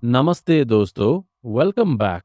नमस्ते दोस्तों, welcome back.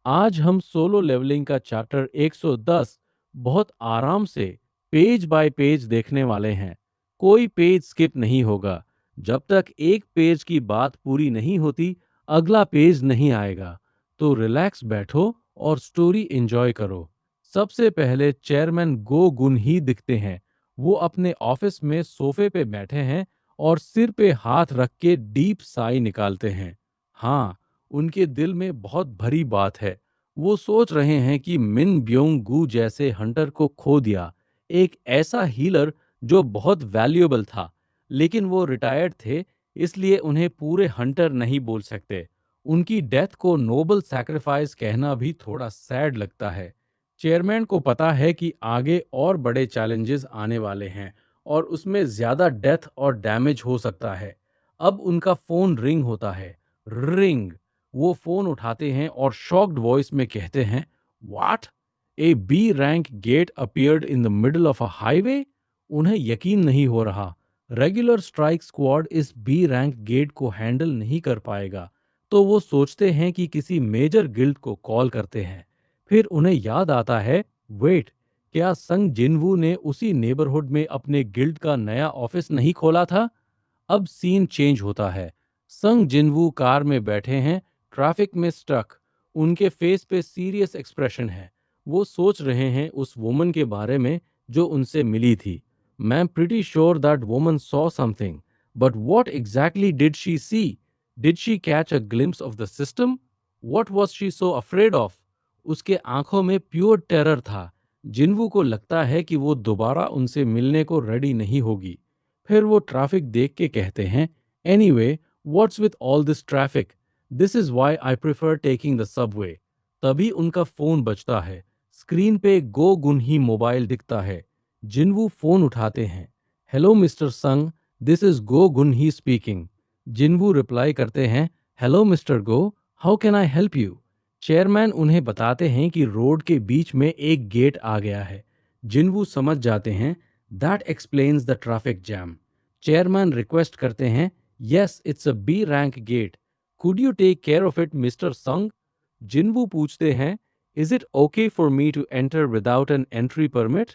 आज हम सोलो लेवलिंग का चैप्टर 110 बहुत आराम से पेज बाय पेज देखने वाले हैं। कोई पेज स्किप नहीं होगा। जब तक एक पेज की बात पूरी नहीं होती, अगला पेज नहीं आएगा। तो रिलैक्स बैठो और स्टोरी एंजॉय करो। सबसे पहले चेयरमैन गो गुन ही दिखते हैं। वो अपने ऑफिस में सोफे पे बैठे हैं और सिर पे हाथ रख के डीप साई निकालते हैं। हाँ, उनके दिल में बहुत भरी बात है। वो सोच रहे हैं कि मिन ब्योंग गू जैसे हंटर को खो दिया, एक ऐसा हीलर जो बहुत वैल्यूएबल था, लेकिन वो रिटायर्ड थे, इसलिए उन्हें पूरे हंटर नहीं बोल सकते। उनकी डेथ को नोबल सैक्रिफाइस कहना भी थोड़ा सैड लगता है। चेयरमैन को पता है कि आगे और बड़े चैलेंजेस आने वाले हैं और उसमें ज्यादा डेथ और डैमेज हो सकता है। अब उनका फोन रिंग होता है। रिंग। वो फोन उठाते हैं और शॉक्ड वॉइस में कहते हैं, what, A B rank gate appeared in the middle of a highway. उन्हें यकीन नहीं हो रहा। रेगुलर स्ट्राइक स्क्वाड इस बी रैंक गेट को हैंडल नहीं कर पाएगा। तो वो सोचते हैं कि किसी मेजर गिल्ड को कॉल करते हैं। फिर उन्हें याद आता है, वेट, क्या संग जिनवू ने उसी नेबरहुड में अपने गिल्ड का नया ऑफिस नहीं खोला था? अब सीन चेंज होता है। संग जिनवू कार में बैठे हैं, ट्रैफिक में स्टक। उनके फेस पे सीरियस एक्सप्रेशन है। वो सोच रहे हैं उस वुमन के बारे में जो उनसे मिली थी। मैं am pretty sure that woman saw something, but what exactly did she see? Did she catch a glimpse of the system? What was she so afraid of? उसके आंखों में प्योर टेरर था। जिनवू को लगता है कि वो दोबारा उनसे मिलने को रेडी नहीं होगी। फिर वो ट्रैफिक देख के कहते हैं, anyway, what's with all this traffic? This is why I prefer taking the Subway. तभी उनका फोन बजता है। स्क्रीन पे गो गुनही मोबाइल दिखता है। जिनवू फोन उठाते हैं। Hello mister Sung, this is Go Gunhee speaking. Jinwoo reply करते हैं, hello mister Go, how can I help you? Chairman उन्हें बताते हैं कि रोड के बीच में एक गेट आ गया है। जिनवू समझ जाते हैं, that explains the traffic jam. Chairman request करते हैं, yes, it's a B rank gate, could you take care of it mister Sung? Jinwoo पूछते हैं, is it okay for me to enter without an entry permit?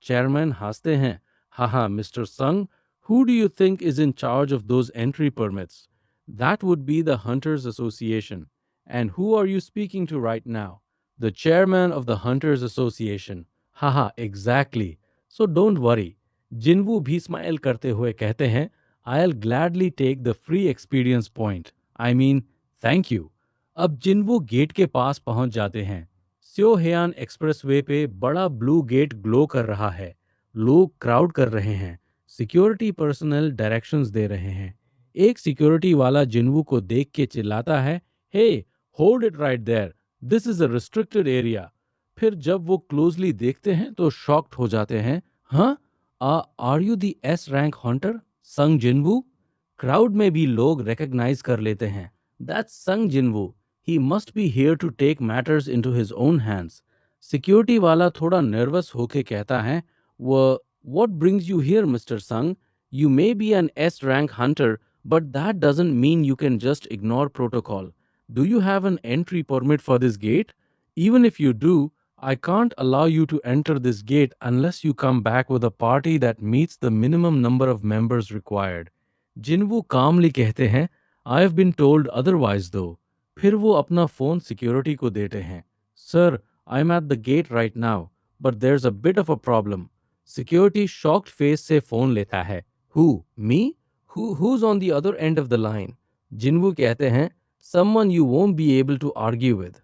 Chairman हंसते हैं, हाँ हाँ mister Sung, who do you think is in charge of those entry permits? That would be the hunters association. And who are you speaking to right now? The chairman of the hunters association. हाँ हाँ, exactly. So don't worry. Jinwoo भी smile करते हुए कहते हैं, I'll gladly take the free experience point, I mean thank you. अब Jinwoo gate के पास पहुंच जाते हैं। स्योहेयान एक्सप्रेसवे पे बड़ा ब्लू गेट ग्लो कर रहा है। लोग क्राउड कर रहे हैं। सिक्योरिटी पर्सनल डायरेक्शंस दे रहे हैं। एक सिक्योरिटी वाला जिनवू को देख के चिल्लाता है, hey, hold it right there, this is a restricted area. फिर जब वो क्लोजली देखते हैं तो शॉक्ड हो जाते हैं। हाँ, are you the S rank hunter Sung Jinwoo? Crowd में भी लोग रिकग्नाइज कर लेते हैं, that's Sung Jinwoo, he must be here to take matters into his own hands. Security वाला थोड़ा नर्वस होके कहता है, whoa, what brings you here mister Sung? You may be an S rank hunter, but that doesn't mean you can just ignore protocol. Do you have an entry permit for this gate? Even if you do, I can't allow you to enter this gate unless you come back with a party that meets the minimum number of members required. Jinwoo calmly कहते हैं, I have been told otherwise though. फिर वो अपना phone security को देते हैं। Sir, I'm at the gate right now, but there's a bit of a problem. Security shocked face से phone लेता है। Who? Me? Who's on the other end of the line? जिनवू कहते हैं, someone you won't be able to argue with.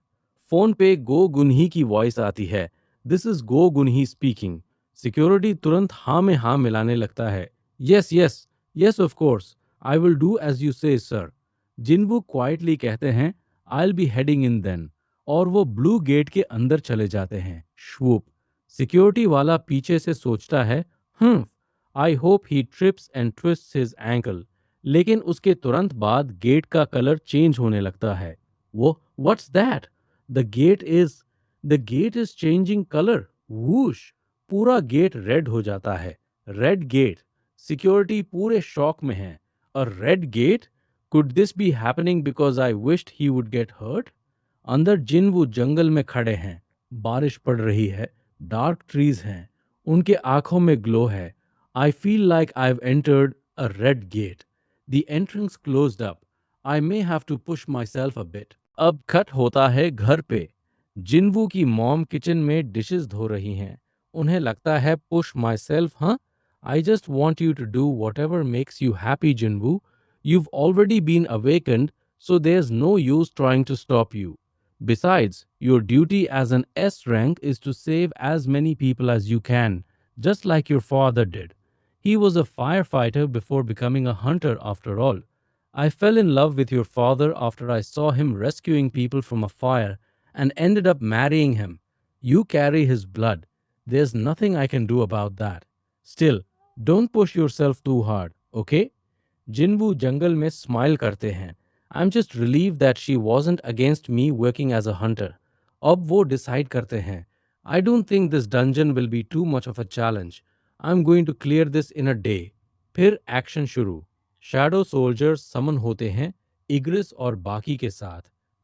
Phone पे Go Gunhee की voice आती है, this is Go Gunhee speaking. Security तुरंत हाँ में हाँ मिलाने लगता है, yes yes, yes of course, I will do as you say sir. Jinwoo quietly कहते हैं, I will be heading in then, और वो ब्लू गेट के अंदर चले जाते हैं। श्वूप। सिक्योरिटी वाला पीछे से सोचता है, I hope he trips and twists his ankle. लेकिन उसके तुरंत बाद गेट का कलर चेंज होने लगता है। Whoa, what's that? The gate is the gate is changing colour. Whoosh. पूरा गेट रेड हो जाता है। Red gate. सिक्योरिटी पूरे शॉक में है। A red gate? Could this be happening because I wished he would get hurt? अंदर जिन्वू जंगल में खड़े हैं, बारिश पड़ रही है, डार्क ट्रीज हैं, उनके आंखों में ग्लो है. I feel like I've entered a red gate. The entrance closed up. I may have to push myself a bit. अब कट होता है घर पे. जिन्वू की मॉम किचन में डिशेस धो रही हैं. उन्हें लगता है पुश माई सेल्फ. हाँ, I just want you to do whatever makes you happy Jinwoo. You've already been awakened, so there's no use trying to stop you. Besides, your duty as an S rank is to save as many people as you can, just like your father did. He was a firefighter before becoming a hunter after all. I fell in love with your father after I saw him rescuing people from a fire and ended up marrying him. You carry his blood. There's nothing I can do about that. Still, don't push yourself too hard, okay? Jinwoo जंगल में smile करते हैं. I am just relieve that she wasn't against me working as a hunter. अब वो decide करते हैं. I don't think this dungeon will be too much of a challenge. I am going to clear this in a day. फिर action शुरू. Shadow soldiers summon होते हैं, इग्रिस और बाकी के साथ.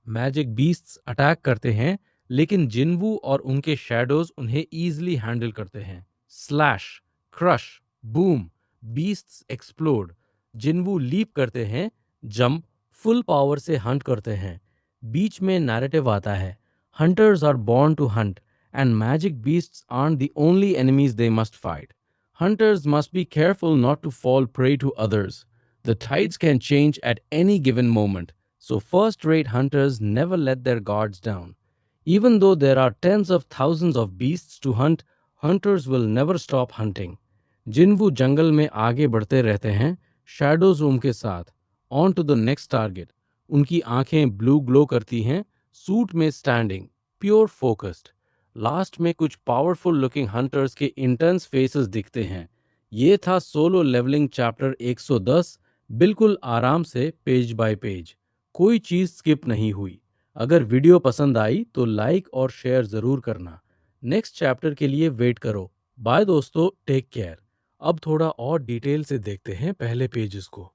मैजिक बीस्ट्स अटैक करते हैं, लेकिन जिन्वू और उनके शैडोज उन्हें ईजिली हैंडल करते हैं. Slash, crush, boom, beasts explode. Jinwoo leap करते हैं, जंप, फुल पावर से हंट करते हैं. बीच में नैरेटिव आता है. Hunters are born to hunt and magic beasts are the only enemies they must fight. Hunters must be careful not to fall prey to others. The tides can change at any given moment, so first-rate hunters never let their guards down. Even though there are tens of thousands of beasts to hunt, hunters will never stop hunting. Jinwoo जंगल में आगे बढ़ते रहते हैं, shadow zoom के साथ. On to the next target. उनकी आंखें ब्लू ग्लो करती हैं, सूट में स्टैंडिंग, प्योर फोकस्ड. लास्ट में कुछ पावरफुल लुकिंग हंटर्स के इंटेंस फेसेस दिखते हैं. ये था सोलो लेवलिंग चैप्टर 110, बिल्कुल आराम से पेज बाय पेज. कोई चीज़ स्किप नहीं हुई. अगर वीडियो पसंद आई तो लाइक और शेयर ज़रूर करना. नेक्स्ट चैप्टर के लिए वेट करो. बाय दोस्तों, टेक केयर. अब थोड़ा और डिटेल से देखते हैं पहले पेजेस को.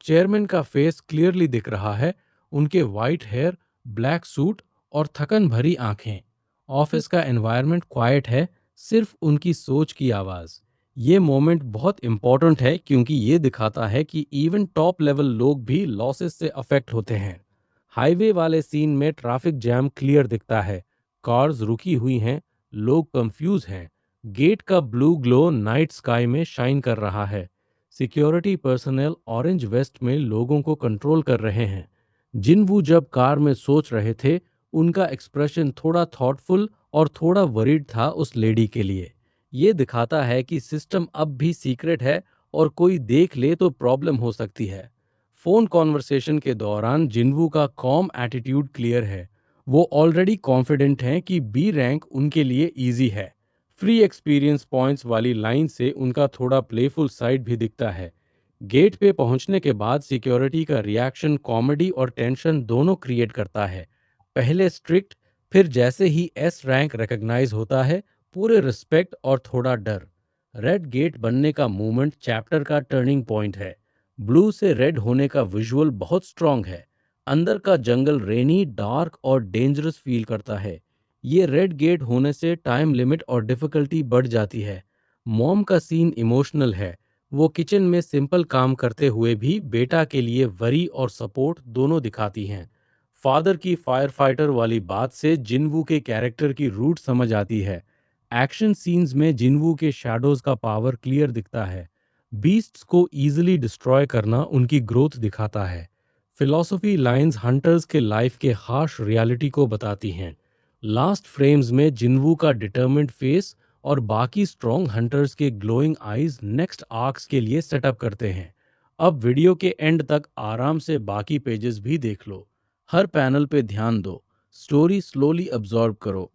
चेयरमैन का फेस क्लियरली दिख रहा है. उनके वाइट हेयर, ब्लैक सूट और थकन भरी आंखें. ऑफिस का एनवायरनमेंट क्वाइट है, सिर्फ उनकी सोच की आवाज़. ये मोमेंट बहुत इंपॉर्टेंट है क्योंकि ये दिखाता है कि इवन टॉप लेवल लोग भी लॉसेस से अफेक्ट होते हैं. हाईवे वाले सीन में ट्रैफिक जैम क्लियर दिखता है. कार्स रुकी हुई हैं, लोग कंफ्यूज हैं. गेट का ब्लू ग्लो नाइट स्काई में शाइन कर रहा है. सिक्योरिटी पर्सनल ऑरेंज वेस्ट में लोगों को कंट्रोल कर रहे हैं. जिन्वू जब कार में सोच रहे थे, उनका एक्सप्रेशन थोड़ा थॉटफुल और थोड़ा वरीड था उस लेडी के लिए. ये दिखाता है कि सिस्टम अब भी सीक्रेट है और कोई देख ले तो प्रॉब्लम हो सकती है. फोन कॉन्वर्सेशन के दौरान जिन्वू का कॉम एटीट्यूड क्लियर है. वो ऑलरेडी कॉन्फिडेंट हैं कि बी रैंक उनके लिए इजी है. फ्री एक्सपीरियंस पॉइंट्स वाली लाइन से उनका थोड़ा प्लेफुल साइड भी दिखता है. गेट पे पहुंचने के बाद सिक्योरिटी का रिएक्शन कॉमेडी और टेंशन दोनों क्रिएट करता है. पहले स्ट्रिक्ट, फिर जैसे ही एस रैंक रिकॉग्नाइज होता है, पूरे रिस्पेक्ट और थोड़ा डर. रेड गेट बनने का मूवमेंट चैप्टर का टर्निंग पॉइंट है. ब्लू से रेड होने का विजुअल बहुत स्ट्रांग है. अंदर का जंगल रेनी, डार्क और डेंजरस फील करता है. ये रेड गेट होने से टाइम लिमिट और डिफिकल्टी बढ़ जाती है. मॉम का सीन इमोशनल है. वो किचन में सिंपल काम करते हुए भी बेटा के लिए वरी और सपोर्ट दोनों दिखाती हैं. फादर की फायर फाइटर वाली बात से जिन्वू के कैरेक्टर की रूट समझ आती है. एक्शन सीन्स में जिन्वू के शैडोज का पावर क्लियर दिखता है. बीस्ट्स को इजीली डिस्ट्रॉय करना उनकी ग्रोथ दिखाता है. फिलॉसफी लाइंस हंटर्स के लाइफ के हार्श रियलिटी को बताती हैं. लास्ट फ्रेम्स में जिन्वू का डिटर्मिन्ड फेस और बाकी स्ट्रॉन्ग हंटर्स के ग्लोइंग आईज नेक्स्ट आर्क्स के लिए सेटअप करते हैं. अब वीडियो के एंड तक आराम से बाकी पेजेस भी देख लो. हर पैनल पे ध्यान दो. स्टोरी स्लोली अब्जॉर्ब करो.